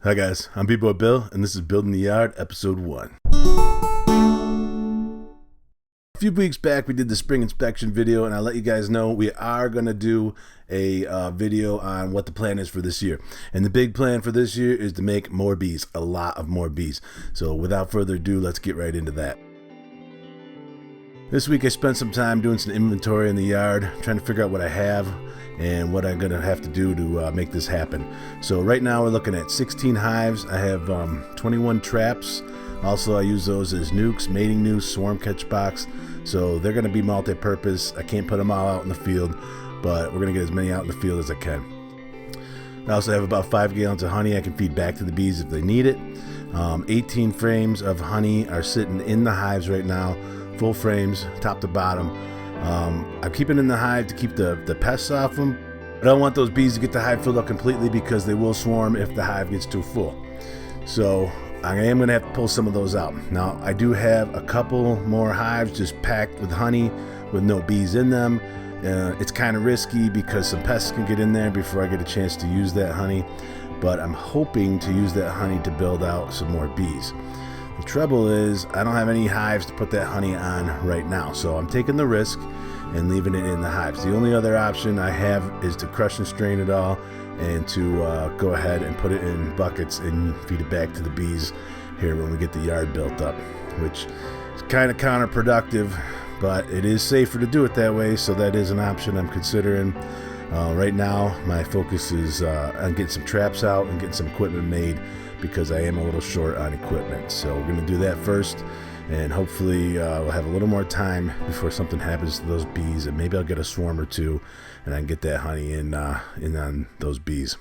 Hi guys, I'm Bee Boy Bill, and this is Building the Yard, episode 1. A few weeks back, we did the spring inspection video, and I let you guys know we are going to do a video on what the plan is for this year. And the big plan for this year is to make more bees, a lot of more bees. So without further ado, let's get right into that. This week I spent some time doing some inventory in the yard, trying to figure out what I have and what I'm going to have to do to make this happen. So right now we're looking at 16 hives. I have 21 traps. Also I use those as nukes, mating noose, swarm catch box. So they're going to be multi-purpose. I can't put them all out in the field, but we're going to get as many out in the field as I can. I also have about 5 gallons of honey I can feed back to the bees if they need it. 18 frames of honey are sitting in the hives right now. Full frames, top to bottom. I'm keeping in the hive to keep the pests off them. I don't want those bees to get the hive filled up completely because they will swarm if the hive gets too full. So I am going to have to pull some of those out. Now I do have a couple more hives just packed with honey with no bees in them. It's kind of risky because some pests can get in there before I get a chance to use that honey. But I'm hoping to use that honey to build out some more bees. The trouble is I don't have any hives to put that honey on right now, so I'm taking the risk and leaving it in the hives. The only other option I have is to crush and strain it all and to go ahead and put it in buckets and feed it back to the bees here when we get the yard built up, which is kind of counterproductive, but it is safer to do it that way, so that is an option I'm considering. Right now my focus is on getting some traps out and getting some equipment made because I am a little short on equipment. So we're going to do that first, and hopefully we'll have a little more time before something happens to those bees, and maybe I'll get a swarm or two and I can get that honey in on those bees.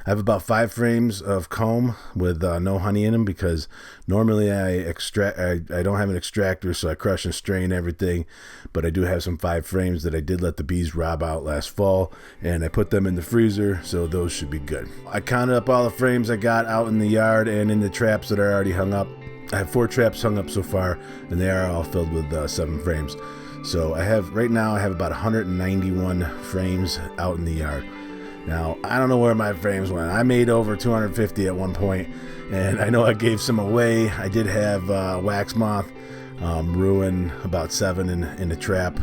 I have about 5 frames of comb with no honey in them because normally I don't have an extractor, so I crush and strain everything, but I do have some 5 frames that I did let the bees rob out last fall, and I put them in the freezer, so those should be good. I counted up all the frames I got out in the yard and in the traps that are already hung up. I have 4 traps hung up so far, and they are all filled with 7 frames. So right now I have about 191 frames out in the yard. Now, I don't know where my frames went. I made over 250 at one point, and I know I gave some away. I did have wax moth ruin about 7 in a trap.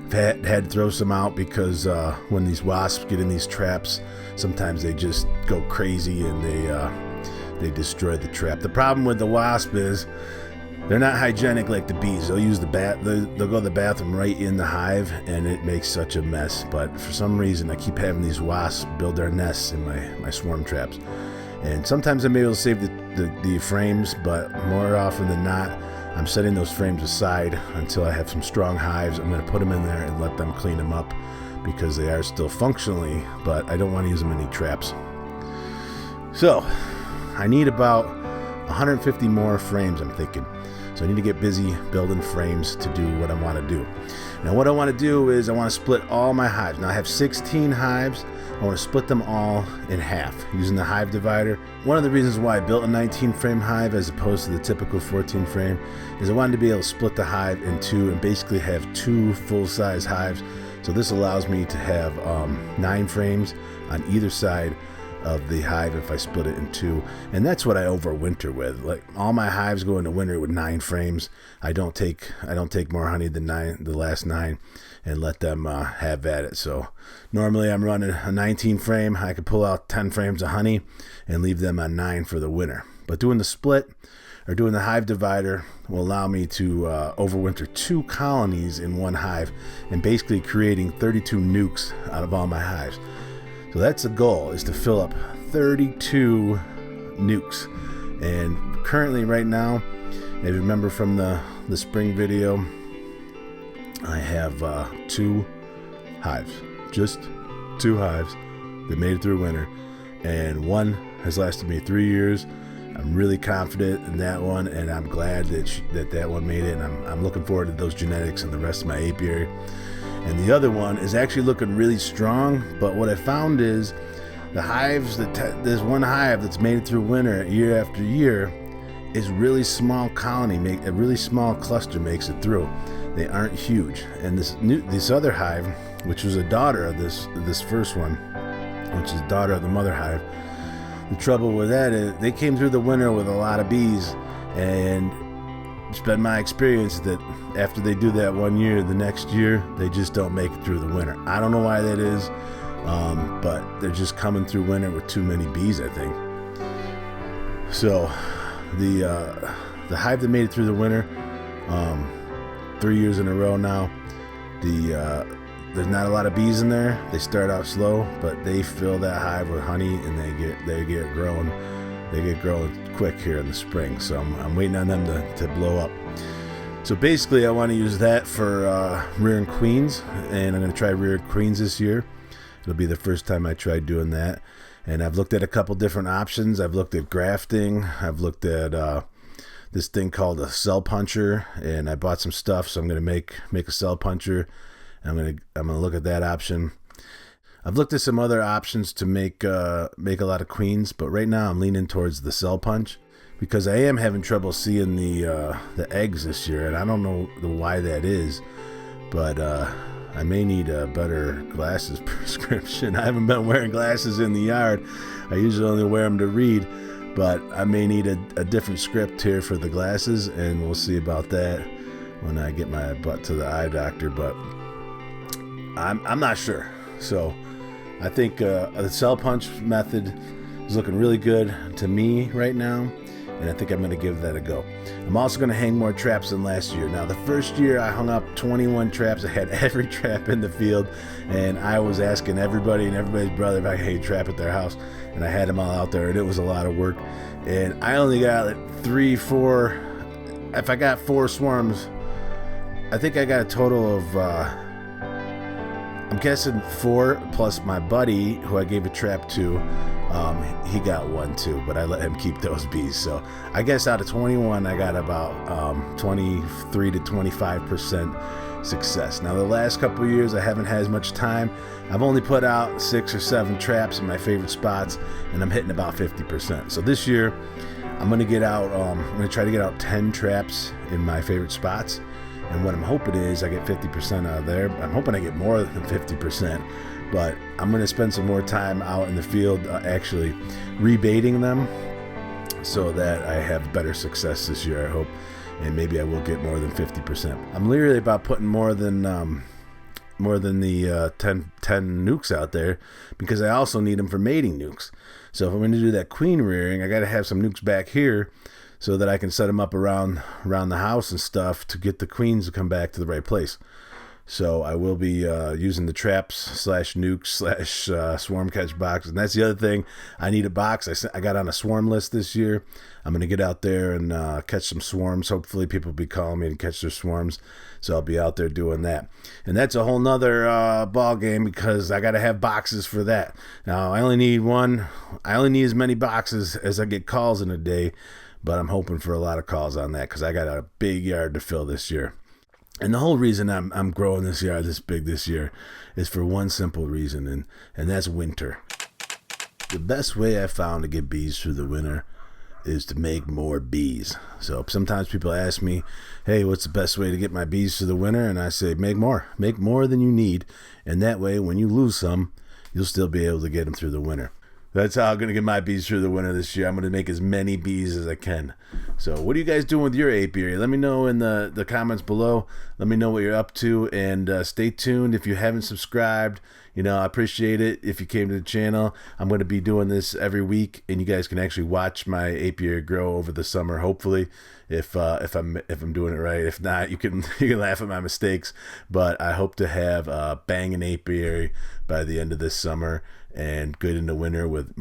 I've had to throw some out because when these wasps get in these traps, sometimes they just go crazy and they destroy the trap. The problem with the wasp is they're not hygienic like the bees. They'll use they'll go to the bathroom right in the hive, and it makes such a mess. But for some reason, I keep having these wasps build their nests in my swarm traps. And sometimes I'm able to save the frames, but more often than not, I'm setting those frames aside until I have some strong hives. I'm going to put them in there and let them clean them up because they are still functionally, but I don't want to use them in any traps. So I need about 150 more frames, I'm thinking. So I need to get busy building frames to do what I want to do. Now what I want to do is I want to split all my hives. Now I have 16 hives. I want to split them all in half using the hive divider. One of the reasons why I built a 19 frame hive as opposed to the typical 14 frame is I wanted to be able to split the hive in 2 and basically have 2 full-size hives. So this allows me to have 9 frames on either side of the hive if I split it in 2, and that's what I overwinter with. Like all my hives go into winter with 9 frames. I don't take more honey than the last 9 and let them have at it. So normally I'm running a 19 frame. I could pull out 10 frames of honey and leave them on 9 for the winter. But doing the split or doing the hive divider will allow me to overwinter 2 colonies in one hive and basically creating 32 nukes out of all my hives. So that's the goal, is to fill up 32 nukes. And currently right now, if you remember from the spring video, I have 2 hives. Just 2 hives that made it through winter. And one has lasted me 3 years. I'm really confident in that one, and I'm glad that one made it. And I'm looking forward to those genetics and the rest of my apiary. And the other one is actually looking really strong, but what I found is the hives, there's one hive that's made it through winter year after year, is really small colony, a really small cluster makes it through. They aren't huge. And this other hive, which was a daughter of this first one, which is daughter of the mother hive, The trouble with that is they came through the winter with a lot of bees, and it's been my experience that after they do that 1 year, the next year they just don't make it through the winter. I don't know why that is, but they're just coming through winter with too many bees, I think. So the hive that made it through the winter, 3 years in a row now, there's not a lot of bees in there. They start out slow, but they fill that hive with honey, and they get growing. They get growing quick here in the spring. So I'm waiting on them to blow up. So basically, I want to use that for rearing queens, and I'm going to try rearing queens this year. It'll be the first time I tried doing that. And I've looked at a couple different options. I've looked at grafting. I've looked at this thing called a cell puncher, and I bought some stuff, so I'm going to make a cell puncher. I'm gonna look at that option. I've looked at some other options to make a lot of queens, but right now I'm leaning towards the cell punch because I am having trouble seeing the eggs this year, and I don't know why that is, but I may need a better glasses prescription. I haven't been wearing glasses in the yard. I usually only wear them to read, but I may need a different script here for the glasses, and we'll see about that when I get my butt to the eye doctor. But I'm not sure. So I think the cell punch method is looking really good to me right now, and I think I'm going to give that a go. I'm also going to hang more traps than last year. Now, the first year I hung up 21 traps. I had every trap in the field, and I was asking everybody and everybody's brother if I could hang a trap at their house, and I had them all out there, and it was a lot of work. And I only got like 3, 4. If I got 4 swarms, I think I got a total of I'm guessing 4 plus my buddy who I gave a trap to. He got 1 too, but I let him keep those bees. So I guess out of 21, I got about 23 to 25% success. Now the last couple of years, I haven't had as much time. I've only put out 6 or 7 traps in my favorite spots, and I'm hitting about 50%. So this year, I'm gonna get out. I'm gonna try to get out 10 traps in my favorite spots. And what I'm hoping is I get 50% out of there. I'm hoping I get more than 50%, but I'm going to spend some more time out in the field actually rebaiting them so that I have better success this year, I hope, and maybe I will get more than 50%. I'm leery about putting more than the 10 nukes out there because I also need them for mating nukes. So if I'm going to do that queen rearing, I got to have some nukes back here so that I can set them up around the house and stuff to get the queens to come back to the right place. So I will be using the traps / nukes / swarm catch boxes. And that's the other thing. I need a box. I got on a swarm list this year. I'm going to get out there and catch some swarms. Hopefully people will be calling me to catch their swarms. So I'll be out there doing that. And that's a whole nother ball game because I got to have boxes for that. Now I only need one. I only need as many boxes as I get calls in a day. But I'm hoping for a lot of calls on that because I got a big yard to fill this year. And the whole reason I'm growing this yard this big this year is for one simple reason, and that's winter. The best way I found to get bees through the winter is to make more bees. So sometimes people ask me, hey, what's the best way to get my bees through the winter? And I say, make more than you need. And that way, when you lose some, you'll still be able to get them through the winter. That's how I'm going to get my bees through the winter this year. I'm going to make as many bees as I can. So what are you guys doing with your apiary? Let me know in the comments below. Let me know what you're up to, and stay tuned. If you haven't subscribed, I appreciate it if you came to the channel. I'm going to be doing this every week, and you guys can actually watch my apiary grow over the summer, hopefully, if I'm doing it right. If not, you can laugh at my mistakes, but I hope to have a banging apiary by the end of this summer and good in the winter with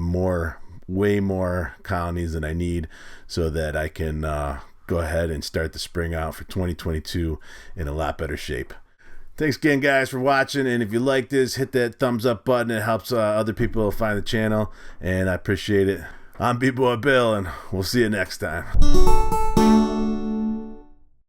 way more colonies than I need so that I can go ahead and start the spring out for 2022 in a lot better shape. Thanks again, guys, for watching, and if you like this, hit that thumbs up button. It helps other people find the channel, and I appreciate it. I'm B-Boy Bill, and we'll see you next time.